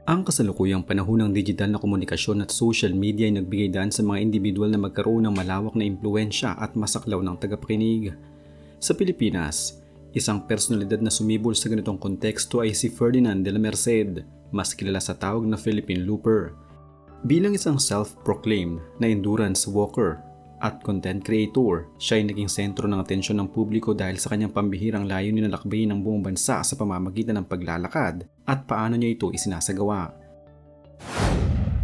Ang kasalukuyang panahon ng digital na komunikasyon at social media ay nagbigay daan sa mga individual na magkaroon ng malawak na impluensya at masaklaw ng tagapakinig. Sa Pilipinas, isang personalidad na sumibol sa ganitong konteksto ay si Ferdinand de la Merced, mas kilala sa tawag na Philippine Looper. Bilang isang self-proclaimed na endurance walker at content creator, siya ay naging sentro ng atensyon ng publiko dahil sa kanyang pambihirang layunin na lakbayin ng buong bansa sa pamamagitan ng paglalakad at paano niya ito isinasagawa.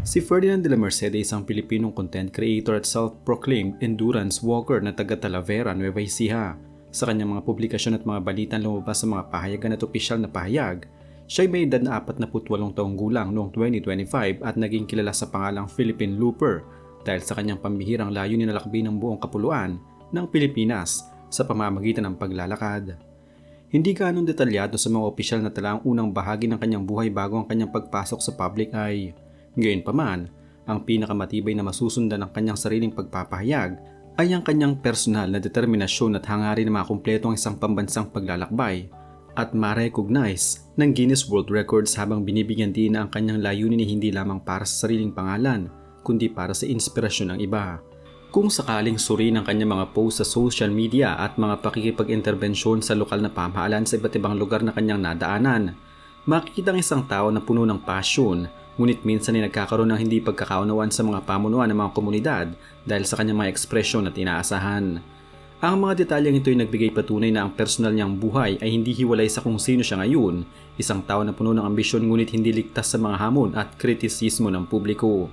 Si Ferdinand de la Merced ay isang Pilipinong content creator at self-proclaimed endurance walker na taga Talavera, Nueva Ecija. Sa kanyang mga publikasyon at mga balitang lumabas sa mga pahayagan at opisyal na pahayag, siya ay may edad na 48 taong gulang noong 2025 at naging kilala sa pangalang Philippine Looper dahil sa kanyang pambihirang layunin na lakbayin ng buong kapuluan ng Pilipinas sa pamamagitan ng paglalakad. Hindi gaanong detalyado sa mga opisyal na tala ang unang bahagi ng kanyang buhay bago ang kanyang pagpasok sa public eye. Gayunpaman, ang pinakamatibay na masusundan ng kanyang sariling pagpapahayag ay ang kanyang personal na determinasyon at hangarin na makumpleto ang isang pambansang paglalakbay at ma-recognize ng Guinness World Records habang binibigyan din na ang kanyang layunin ay hindi lamang para sa sariling pangalan, kundi para sa inspirasyon ng iba. Kung sakaling suriin ang kanyang mga post sa social media at mga pakikipag-interbensyon sa lokal na pamahalaan sa iba't ibang lugar na kanyang nadaanan, makikita ang isang tao na puno ng passion, ngunit minsan ay nagkakaroon ng hindi pagkakaunawan sa mga pamunuan ng mga komunidad dahil sa kanyang mga ekspresyon at inaasahan. Ang mga detalyeng ito ay nagbigay patunay na ang personal niyang buhay ay hindi hiwalay sa kung sino siya ngayon, isang tao na puno ng ambisyon ngunit hindi ligtas sa mga hamon at kritisismo ng publiko.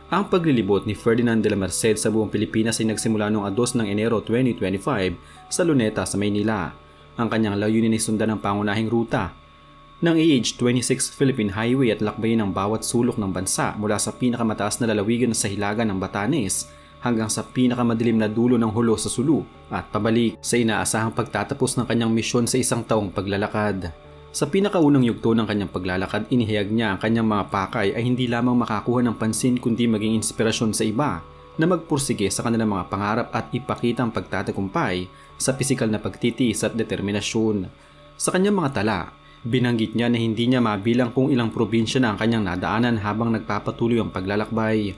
Ang paglilibot ni Ferdinand de la Merced sa buong Pilipinas ay nagsimula noong 2 ng Enero 2025 sa Luneta sa Maynila. Ang kanyang layunin ay sundan ang pangunahing ruta ng AH-26 Philippine Highway at lakbayin ang bawat sulok ng bansa mula sa pinakamataas na lalawigan sa hilaga ng Batanes hanggang sa pinakamadilim na dulo ng Hulo sa Sulu at pabalik sa inaasahang pagtatapos ng kanyang misyon sa isang taong paglalakad. Sa pinakaunang yugto ng kanyang paglalakad, inihayag niya ang kanyang mga pakay ay hindi lamang makakuha ng pansin kundi maging inspirasyon sa iba na magpursige sa kanilang mga pangarap at ipakita ang pagtatagumpay sa pisikal na pagtitiis at determinasyon. Sa kanyang mga tala, binanggit niya na hindi niya mabilang kung ilang probinsya na ang kanyang nadaanan habang nagpapatuloy ang paglalakbay.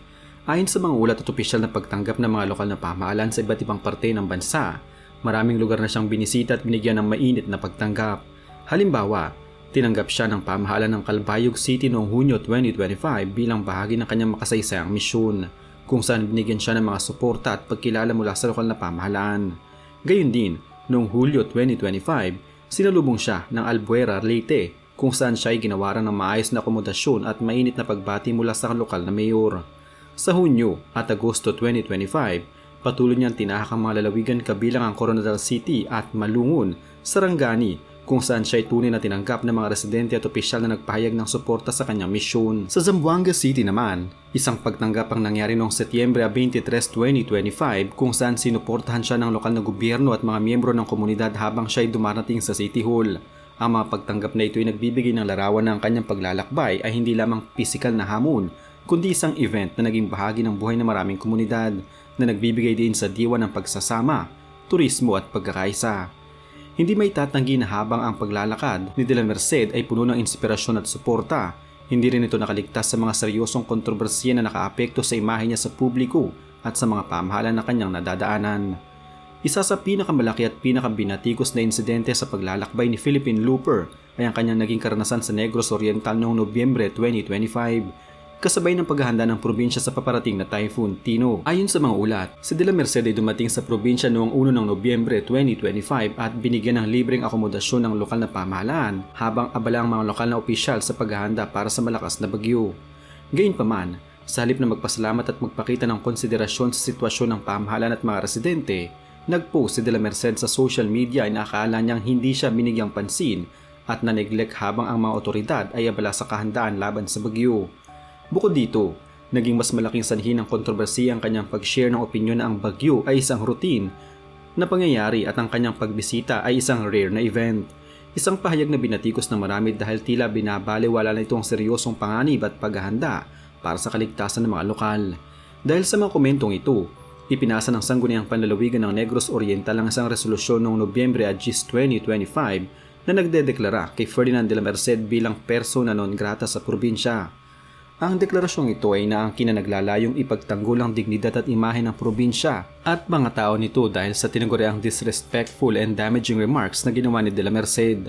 Ayon sa mga ulat at opisyal na pagtanggap ng mga lokal na pamahalaan sa iba't ibang parte ng bansa, maraming lugar na siyang binisita at binigyan ng mainit na pagtanggap. Halimbawa, tinanggap siya ng pamahalaan ng Calbayog City noong Hunyo 2025 bilang bahagi ng kanyang makasaysayang misyon, kung saan binigyan siya ng mga suporta at pagkilala mula sa lokal na pamahalaan. Gayun din, noong Hulyo 2025, sinalubong siya ng Albuera, Leyte, kung saan siya ay ginawaran ng maayos na akomodasyon at mainit na pagbati mula sa lokal na mayor. Sa Hunyo at Agosto 2025, patuloy niyang tinahak ang mga lalawigan kabilang ang Coronadal City at Malungon, Sarangani, kung saan siya ay tunay na tinanggap ng mga residente at opisyal na nagpahayag ng suporta sa kanyang misyon. Sa Zamboanga City naman, isang pagtanggap ang nangyari noong Setyembre 23, 2025 kung saan sinuportahan siya ng lokal na gobyerno at mga miyembro ng komunidad habang siya ay dumarating sa City Hall. Ang mga pagtanggap na ito ay nagbibigay ng larawan ng kanyang paglalakbay ay hindi lamang pisikal na hamon, kundi isang event na naging bahagi ng buhay ng maraming komunidad na nagbibigay din sa diwa ng pagsasama, turismo at pagkakaisa. Hindi may tatanggi na habang ang paglalakad ni de la Merced ay puno ng inspirasyon at suporta, hindi rin ito nakaligtas sa mga seryosong kontrobersiya na nakaapekto sa imahe niya sa publiko at sa mga pamahalaan na kanyang nadadaanan. Isa sa pinakamalaki at pinakabinatikos na insidente sa paglalakbay ni Philippine Looper ay ang kanyang naging karanasan sa Negros Oriental noong Nobyembre 2025. Kasabay ng paghahanda ng probinsya sa paparating na Typhoon Tino. Ayon sa mga ulat, si de la Merced ay dumating sa probinsya noong 1 ng Nobyembre 2025 at binigyan ng libreng akomodasyon ng lokal na pamahalaan habang abala ang mga lokal na opisyal sa paghahanda para sa malakas na bagyo. Gayunpaman, sa halip na magpasalamat at magpakita ng konsiderasyon sa sitwasyon ng pamahalaan at mga residente, nagpost si de la Merced sa social media ay nakakala niyang hindi siya binigyang pansin at na-neglect habang ang mga otoridad ay abala sa kahandaan laban sa bagyo. Bukod dito, naging mas malaking sanhi ng kontrobersiya ang kanyang pag-share ng opinyon na ang bagyo ay isang routine na pangyayari at ang kanyang pagbisita ay isang rare na event. Isang pahayag na binatikos ng marami dahil tila binabaliwala na itong seryosong panganib at paghahanda para sa kaligtasan ng mga lokal. Dahil sa mga komentong ito, ipinasa ng Sangguniang Panlalawigan ng Negros Oriental ang isang resolusyon noong Nobyembre 2025 na nagdedeklara kay Ferdinand de la Merced bilang persona non grata sa probinsya. Ang deklarasyong ito ay naangkin na naglalayong ipagtanggol ang dignidad at imahe ng probinsya at mga tao nito dahil sa tinaguriang disrespectful and damaging remarks na ginawa ni de la Merced.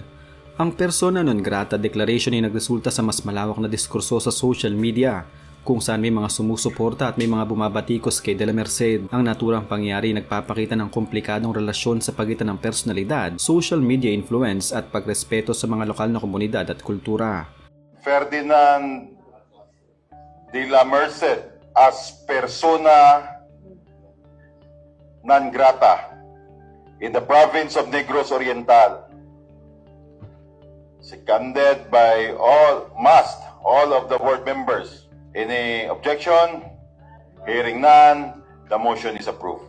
Ang persona non grata declaration ay nagresulta sa mas malawak na diskurso sa social media kung saan may mga sumusuporta at may mga bumabatikos kay de la Merced. Ang naturang pangyayari ay nagpapakita ng komplikadong relasyon sa pagitan ng personalidad, social media influence at pagrespeto sa mga lokal na komunidad at kultura. Ferdinand de la Merced as persona non grata in the province of Negros Oriental, seconded by all of the board members. Any objection? Hearing none, the motion is approved.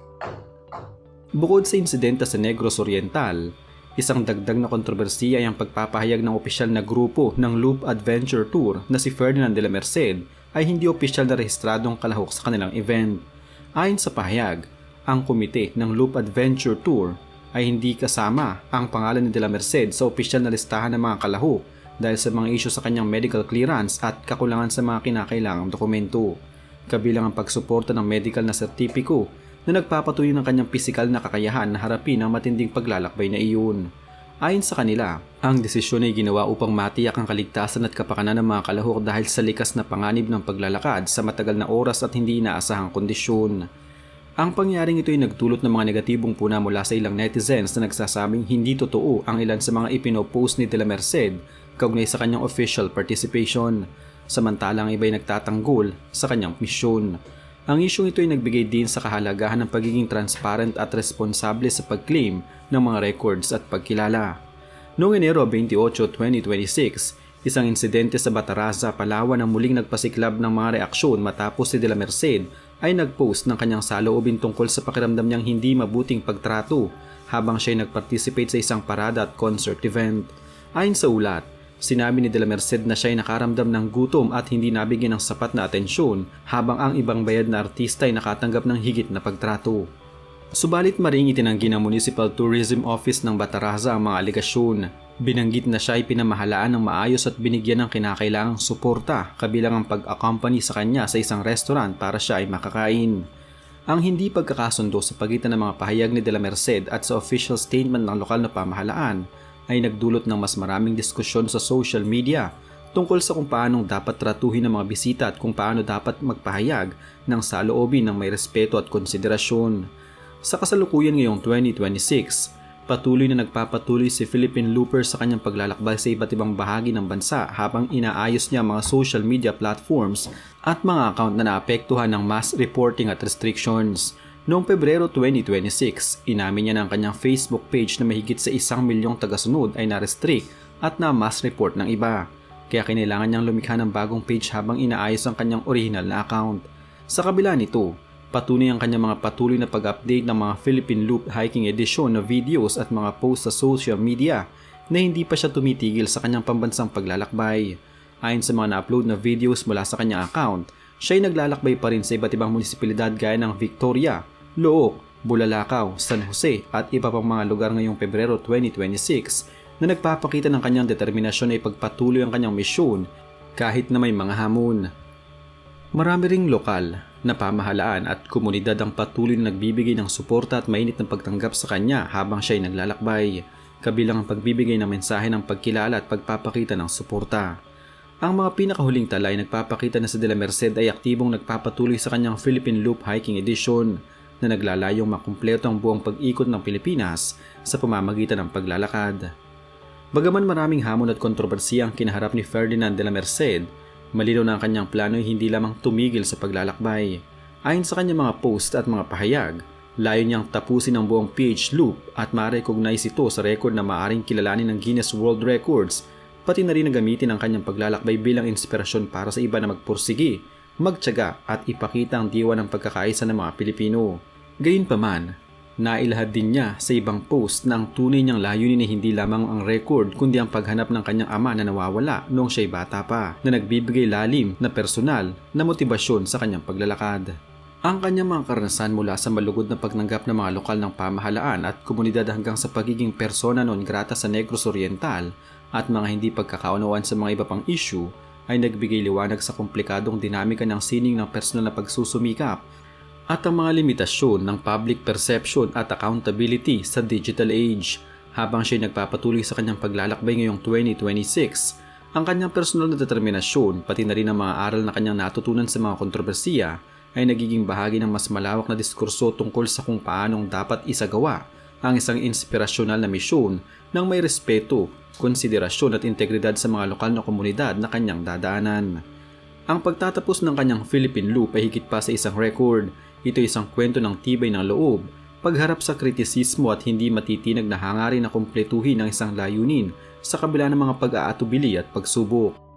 Bukod sa insidente sa Negros Oriental, isang dagdag na kontrobersiya ay ang pagpapahayag ng opisyal na grupo ng Loop Adventure Tour na si Ferdinand de la Merced ay hindi opisyal na rehistradong kalahok sa kanilang event. Ayon sa pahayag, ang komite ng Loop Adventure Tour ay hindi kasama ang pangalan ni de la Merced sa opisyal na listahan ng mga kalahok dahil sa mga isyu sa kanyang medical clearance at kakulangan sa mga kinakailangang dokumento. Kabilang ang pagsuporta ng medical na sertipiko na nagpapatuloy ng kanyang pisikal na kakayahan na harapin ang matinding paglalakbay na iyon. Ayon sa kanila, ang desisyon ay ginawa upang matiyak ang kaligtasan at kapakanan ng mga kalahok dahil sa likas na panganib ng paglalakad sa matagal na oras at hindi inaasahang kondisyon. Ang pangyaring ito ay nagdulot ng mga negatibong puna mula sa ilang netizens na nagsasabing hindi totoo ang ilan sa mga ipinopost ni de la Merced kaugnay sa kanyang official participation, samantalang iba ay nagtatanggol sa kanyang misyon. Ang isyong ito ay nagbigay din sa kahalagahan ng pagiging transparent at responsable sa pag-claim ng mga records at pagkilala. Noong Enero 28, 2026, isang insidente sa Bataraza, Palawan ang muling nagpasiklab ng mga reaksyon matapos si de la Merced ay nag-post ng kanyang saloobin tungkol sa pakiramdam niyang hindi mabuting pagtrato habang siya ay nag-participate sa isang parada at concert event. Ayon sa ulat, sinabi ni de la Merced na siya ay nakaramdam ng gutom at hindi nabigyan ng sapat na atensyon habang ang ibang bayad na artista ay nakatanggap ng higit na pagtrato. Subalit maring itinanggi ng Municipal Tourism Office ng Bataraza ang mga alegasyon. Binanggit na siya ay pinamahalaan ng maayos at binigyan ng kinakailangang suporta kabilang ang pag-accompany sa kanya sa isang restaurant para siya ay makakain. Ang hindi pagkakasundo sa pagitan ng mga pahayag ni de la Merced at sa official statement ng lokal na pamahalaan ay nagdulot ng mas maraming diskusyon sa social media tungkol sa kung paanong dapat tratuhin ng mga bisita at kung paano dapat magpahayag ng saloobin ng may respeto at konsiderasyon. Sa kasalukuyan ngayong 2026, patuloy na nagpapatuloy si Philippine Looper sa kanyang paglalakbay sa iba't ibang bahagi ng bansa habang inaayos niya mga social media platforms at mga account na naapektuhan ng mass reporting at restrictions. Noong Pebrero 2026, inamin niya na ang kanyang Facebook page na mahigit sa 1 milyong tagasunod ay na-restrict at na-mass report ng iba. Kaya kinailangan niyang lumikha ng bagong page habang inaayos ang kanyang original na account. Sa kabila nito, patuloy ang kanyang mga patuloy na pag-update ng mga Philippine Loop Hiking Edition na videos at mga posts sa social media na hindi pa siya tumitigil sa kanyang pambansang paglalakbay. Ayon sa mga na-upload na videos mula sa kanyang account, siya ay naglalakbay pa rin sa iba't ibang munisipalidad gaya ng Victoria, Looc, Bulalakaw, San Jose at iba pang mga lugar ngayong Pebrero 2026 na nagpapakita ng kanyang determinasyon na ipagpatuloy ang kanyang misyon kahit na may mga hamon. Marami ring lokal na pamahalaan at komunidad ang patuloy na nagbibigay ng suporta at mainit na pagtanggap sa kanya habang siya ay naglalakbay, kabilang ang pagbibigay ng mensahe ng pagkilala at pagpapakita ng suporta. Ang mga pinakahuling tala ay nagpapakita na si de la Merced ay aktibong nagpapatuloy sa kanyang Philippine Loop Hiking Edition na naglalayong makumpleto ang buong pag-ikot ng Pilipinas sa pamamagitan ng paglalakad. Bagaman maraming hamon at kontrobersiya ang kinaharap ni Ferdinand de la Merced, malinaw na ang kanyang plano ay hindi lamang tumigil sa paglalakbay. Ayon sa kanyang mga post at mga pahayag, layo niyang tapusin ang buong PH Loop at ma-recognize ito sa record na maaaring kilalanin ng Guinness World Records, pati na rin na gamitin ang kanyang paglalakbay bilang inspirasyon para sa iba na magpursigi, magtiyaga at ipakita ang diwa ng pagkakaisa ng mga Pilipino. Gayunpaman, nailahad din niya sa ibang post na ang tunay niyang layunin ay hindi lamang ang record kundi ang paghanap ng kanyang ama na nawawala noong siya'y bata pa na nagbibigay lalim na personal na motibasyon sa kanyang paglalakad. Ang kanyang mga karanasan mula sa malugod na pagnanggap ng mga lokal ng pamahalaan at komunidad hanggang sa pagiging persona non grata sa Negros Oriental at mga hindi pagkakaunawaan sa mga iba pang issue ay nagbigay liwanag sa komplikadong dinamika ng sining ng personal na pagsusumikap at ang mga limitasyon ng public perception at accountability sa digital age. Habang siya'y nagpapatuloy sa kanyang paglalakbay ngayong 2026, ang kanyang personal na determinasyon pati na rin ang mga aral na kanyang natutunan sa mga kontrobersiya ay nagiging bahagi ng mas malawak na diskurso tungkol sa kung paanong dapat isagawa ang isang inspirasyonal na misyon ng may respeto, konsiderasyon at integridad sa mga lokal na komunidad na kanyang dadaanan. Ang pagtatapos ng kanyang Philippine Loop ay higit pa sa isang record. Ito ay isang kwento ng tibay ng loob, pagharap sa kritisismo at hindi matitinag na hangarin na kumpletuhin ang isang layunin sa kabila ng mga pag-aatubili at pagsubok.